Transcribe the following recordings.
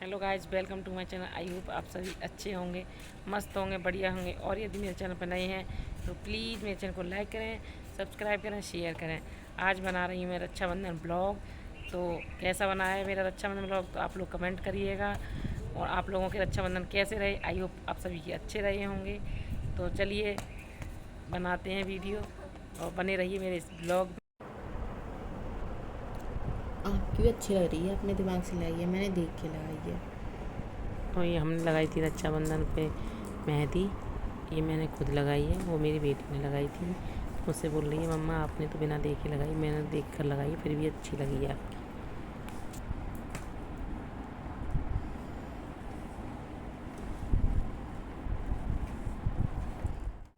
Hello guys, welcome to my channel. I hope आप सभी अच्छे होंगे, मस्त होंगे, बढ़िया होंगे। और यदि मेरे चैनल पर नए हैं तो प्लीज़ मेरे चैनल को लाइक करें, सब्सक्राइब करें, शेयर करें। आज बना रही हूँ मैं रक्षाबंधन ब्लॉग। तो कैसा बना है मेरा रक्षाबंधन ब्लॉग तो आप लोग कमेंट करिएगा। और आप लोगों के रक्षाबंधन कैसे रहे, आई होप आप सभी के अच्छे रहे होंगे। तो चलिए बनाते हैं वीडियो और बने रहिए मेरे इस ब्लॉग में। आपकी भी अच्छी लग रही है, अपने दिमाग से लगाई है, मैंने देख के लगाई है। तो ये हमने लगाई थी रक्षाबंधन पे मेहंदी। ये मैंने खुद लगाई है, वो मेरी बेटी ने लगाई थी। मुझसे बोल रही है मम्मा आपने तो बिना देखे लगाई। मैंने देख कर लगाई, फिर भी अच्छी लगी है आपकी।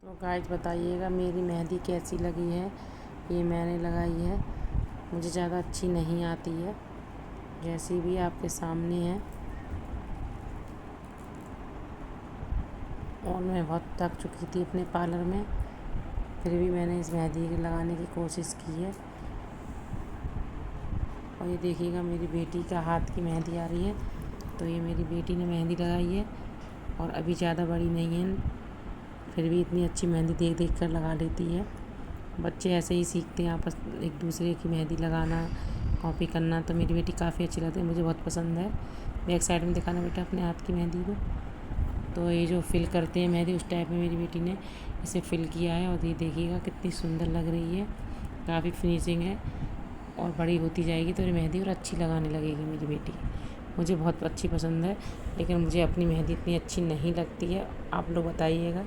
तो गाइस बताइएगा मेरी मेहंदी कैसी लगी है। ये मैंने लगाई है, मुझे ज़्यादा अच्छी नहीं आती है, जैसी भी आपके सामने है। और मैं बहुत थक चुकी थी अपने पार्लर में, फिर भी मैंने इस मेहंदी लगाने की कोशिश की है। और ये देखिएगा मेरी बेटी का हाथ की मेहंदी आ रही है। तो ये मेरी बेटी ने मेहंदी लगाई है और अभी ज़्यादा बड़ी नहीं है, फिर भी इतनी अच्छी मेहंदी देख देख कर लगा लेती है। बच्चे ऐसे ही सीखते हैं आपस एक दूसरे की मेहंदी लगाना, कॉपी करना। तो मेरी बेटी काफ़ी अच्छी लगती है, मुझे बहुत पसंद है। बैक साइड में दिखाना बेटा अपने हाथ की मेहंदी को। तो ये जो फिल करते हैं मेहंदी, उस टाइप में मेरी बेटी ने इसे फिल किया है। और ये देखिएगा कितनी सुंदर लग रही है, काफ़ी फिनिशिंग है। और बड़ी होती जाएगी तो ये मेहंदी और अच्छी लगाने लगेगी मेरी बेटी। मुझे बहुत अच्छी पसंद है, लेकिन मुझे अपनी मेहंदी इतनी अच्छी नहीं लगती है। आप लोग बताइएगा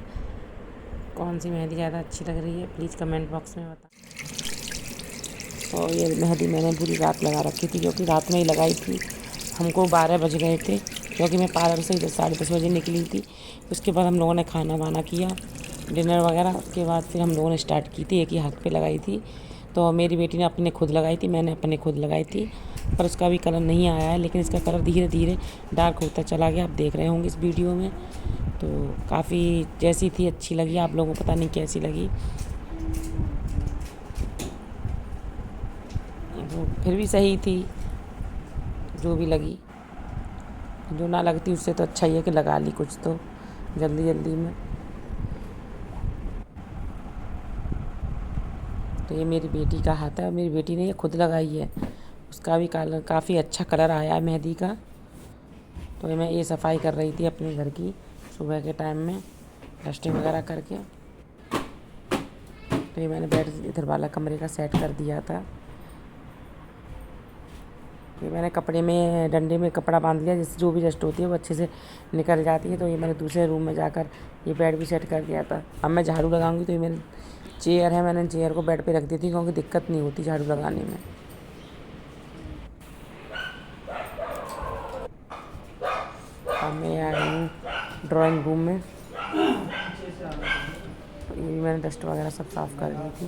कौन सी मेहंदी ज़्यादा अच्छी लग रही है, प्लीज़ कमेंट बॉक्स में बता। और ये मेहंदी मैंने पूरी रात लगा रखी थी, क्योंकि रात में ही लगाई थी। हमको 12 बज गए थे, क्योंकि मैं पार्लर से 10 साढ़े 10 बजे निकली थी। उसके बाद हम लोगों ने खाना वाना किया, डिनर वगैरह के बाद फिर हम लोगों ने स्टार्ट की थी। एक ही हाथ पे लगाई थी। तो मेरी बेटी ने अपने खुद लगाई थी, मैंने अपने खुद लगाई थी। पर उसका भी कलर नहीं आया है, लेकिन इसका कलर धीरे धीरे डार्क होता चला गया। आप देख रहे होंगे इस वीडियो में। तो काफ़ी जैसी थी अच्छी लगी, आप लोगों को पता नहीं कैसी लगी। तो फिर भी सही थी जो भी लगी। जो ना लगती उससे तो अच्छा ही है कि लगा ली कुछ तो जल्दी जल्दी में। तो ये मेरी बेटी का हाथ है, मेरी बेटी ने ये खुद लगाई है। उसका भी कलर काफ़ी अच्छा कलर आया है मेहंदी का। तो मैं ये सफाई कर रही थी अपने घर की सुबह के टाइम में, डस्टिंग वगैरह करके। तो ये मैंने बेड इधर वाला कमरे का सेट कर दिया था। ये मैंने कपड़े में डंडे में कपड़ा बांध लिया, जिससे जो भी डस्ट होती है वो अच्छे से निकल जाती है। तो ये मैंने दूसरे रूम में जाकर ये बेड भी सेट कर दिया था। अब मैं झाड़ू लगाऊंगी तो ये मेरी चेयर है, मैंने चेयर को बेड पे रख दी थी, क्योंकि दिक्कत नहीं होती झाड़ू लगाने में। अब मैं आई हूँ ड्राइंग रूम में। तो ये भी मैंने डस्ट वगैरह सब साफ़ कर दी थी।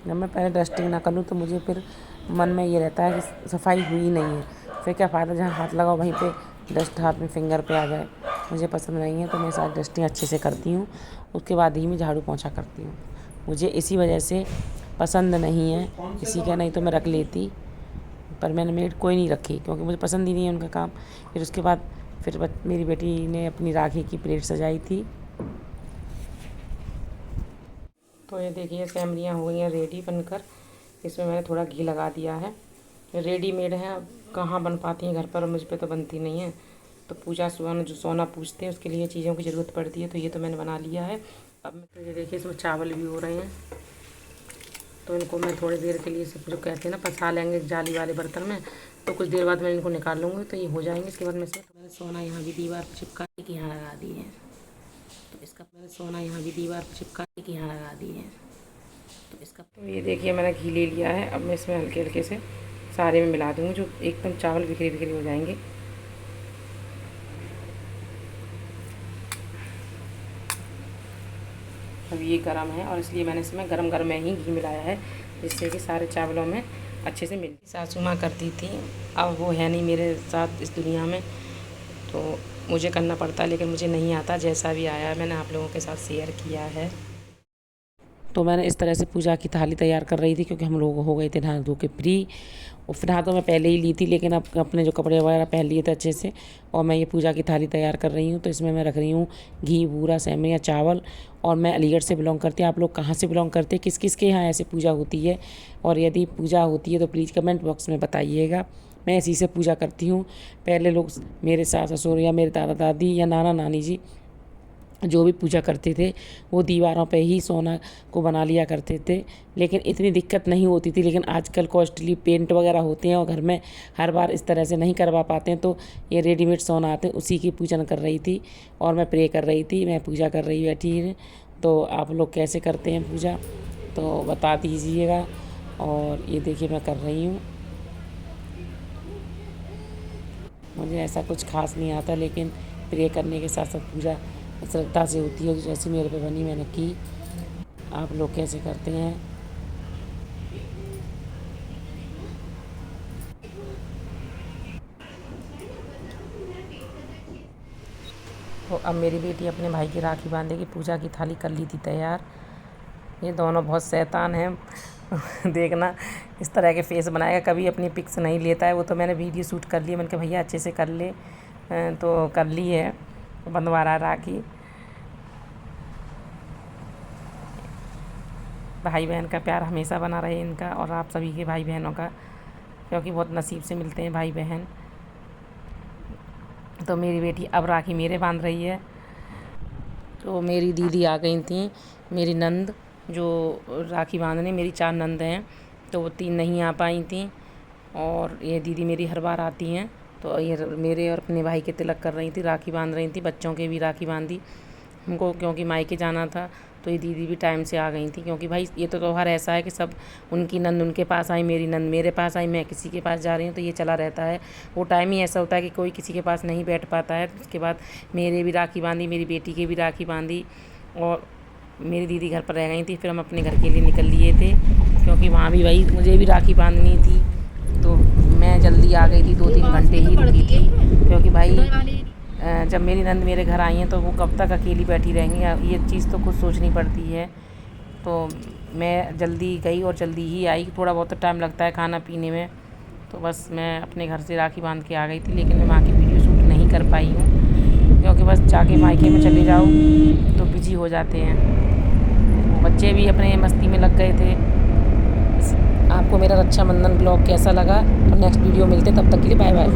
जब मैं पहले डस्टिंग ना कर लूँ तो मुझे फिर मन में ये रहता है कि सफाई हुई नहीं है, फिर क्या फ़ायदा जहाँ हाथ लगाओ वहीं पे डस्ट हाथ में फिंगर पे आ जाए। मुझे पसंद नहीं है, तो मैं सारी डस्टिंग अच्छे से करती हूँ, उसके बाद ही मैं झाड़ू पोंछा करती हूँ। मुझे इसी वजह से पसंद नहीं है किसी का, नहीं तो मैं रख लेती। पर मैंने मेड कोई नहीं रखी, क्योंकि मुझे पसंद ही नहीं है उनका काम। फिर उसके बाद फिर मेरी बेटी ने अपनी राखी की प्लेट सजाई थी। तो ये देखिए सेमरियाँ हो गई हैं रेडी बनकर। इसमें मैंने थोड़ा घी लगा दिया है। रेडीमेड है, अब कहाँ बन पाती हैं घर पर, मुझ पे तो बनती नहीं है। तो पूजा सुहाना जो सोना पूजते हैं उसके लिए चीज़ों की ज़रूरत पड़ती है, तो ये तो मैंने बना लिया है। अब मैं तो ये देखिए इसमें चावल भी हो रहे हैं। तो इनको मैं थोड़ी देर के लिए सिर्फ जो कहते हैं ना पसा लेंगे जाली वाले बर्तन में। तो कुछ देर बाद मैं इनको निकाल लूँगी, तो ये हो जाएंगे। इसके बाद मैं इसमें सोना यहाँ भी दीवार पर चिपका के यहाँ लगा दी है। तो इसका मैंने सोना यहाँ भी दीवार पर चिपका के यहाँ लगा दी है। तो ये देखिए मैंने घी ले लिया है। अब मैं इसमें हल्के हल्के से सारे में मिला दूँगी, जो एकदम चावल बिखरे बिखरे हो जाएंगे। अब ये गरम है, और इसलिए मैंने इसमें गरम गरम में ही घी मिलाया है, जिससे कि सारे चावलों में अच्छे से मिल। सासू माँ करती थी, अब वो है नहीं मेरे साथ इस दुनिया में, तो मुझे करना पड़ता है। लेकिन मुझे नहीं आता, जैसा भी आया मैंने आप लोगों के साथ शेयर किया है। तो मैंने इस तरह से पूजा की थाली तैयार कर रही थी, क्योंकि हम लोग हो गए थे नहा धो के फ्री। और फिर नहा तो मैं पहले ही ली थी, लेकिन अब अपने जो कपड़े वगैरह पहन लिए थे अच्छे से। और मैं ये पूजा की थाली तैयार कर रही हूँ। तो इसमें मैं रख रही हूँ घी, बूरा, सेवइयाँ, चावल। और मैं अलीगढ़ से बिलोंग करती हूँ। आप लोग कहाँ से बिलोंग करते हैं, किस किस के यहाँ ऐसे पूजा होती है, और यदि पूजा होती है तो प्लीज़ कमेंट बॉक्स में बताइएगा। मैं इसी से पूजा करती हूँ। पहले लोग मेरे सास ससुर या मेरे दादा दादी या नाना नानी जी जो भी पूजा करते थे वो दीवारों पे ही सोना को बना लिया करते थे, लेकिन इतनी दिक्कत नहीं होती थी। लेकिन आजकल कॉस्टली पेंट वगैरह होते हैं और घर में हर बार इस तरह से नहीं करवा पाते हैं, तो ये रेडीमेड सोना आते हैं, उसी की पूजन कर रही थी। और मैं प्रे कर रही थी, मैं पूजा कर रही बैठी है। तो आप लोग कैसे करते हैं पूजा तो बता दीजिएगा। और ये देखिए मैं कर रही हूँ। मुझे ऐसा कुछ खास नहीं आता, लेकिन प्रे करने के साथ साथ पूजा श्रद्धा से होती है। जैसी मेरे पे बनी मैंने की। आप लोग कैसे करते हैं? तो अब मेरी बेटी अपने भाई की राखी बांधेगी। पूजा की थाली कर ली थी तैयार। ये दोनों बहुत शैतान हैं देखना इस तरह के फेस बनाएगा, कभी अपनी पिक्स नहीं लेता है। वो तो मैंने वीडियो शूट कर लिया, मैंने कहा भैया अच्छे से कर ले, तो कर ली है। बंधवा रहा राखी। भाई बहन का प्यार हमेशा बना रहे इनका, और आप सभी के भाई बहनों का, क्योंकि बहुत नसीब से मिलते हैं भाई बहन। तो मेरी बेटी अब राखी मेरे बांध रही है। तो मेरी दीदी आ गई थी, मेरी नंद जो राखी बांधने। मेरी 4 नंद हैं, तो वो 3 नहीं आ पाई थी। और ये दीदी मेरी हर बार आती हैं। तो ये मेरे और अपने भाई के तिलक कर रही थी, राखी बांध रही थी। बच्चों के भी राखी बांधी। हमको क्योंकि मायके जाना था, तो ये दीदी भी टाइम से आ गई थी, क्योंकि भाई ये तो त्यौहार ऐसा है कि सब उनकी नंद उनके पास आई, मेरी नंद मेरे पास आई, मैं किसी के पास जा रही हूँ, तो ये चला रहता है। वो टाइम ही ऐसा होता है कि कोई किसी के पास नहीं बैठ पाता है। उसके बाद मेरे भी राखी बांधी, मेरी बेटी के भी राखी बांधी, और मेरी दीदी घर पर रह गई थी। फिर हम अपने घर के लिए निकल लिए थे, क्योंकि वहाँ भी भाई मुझे भी राखी बांधनी थी। तो मैं जल्दी आ गई थी, 2-3 घंटे ही रुकी थी, क्योंकि भाई जब मेरी नंद मेरे घर आई हैं तो वो कब तक अकेली बैठी रहेंगी, ये चीज़ तो खुद सोचनी पड़ती है। तो मैं जल्दी गई और जल्दी ही आई। थोड़ा बहुत टाइम लगता है खाना पीने में। तो बस मैं अपने घर से राखी बांध के आ गई थी, लेकिन मैं वहाँ की वीडियो शूट नहीं कर पाई हूँ, क्योंकि बस जाके मायके में चले जाओ तो बिजी हो जाते हैं। बच्चे भी अपने मस्ती में लग गए थे। आपको मेरा रक्षाबंधन ब्लॉग कैसा लगा? और नेक्स्ट वीडियो मिलते, तब तक के लिए बाय बाय।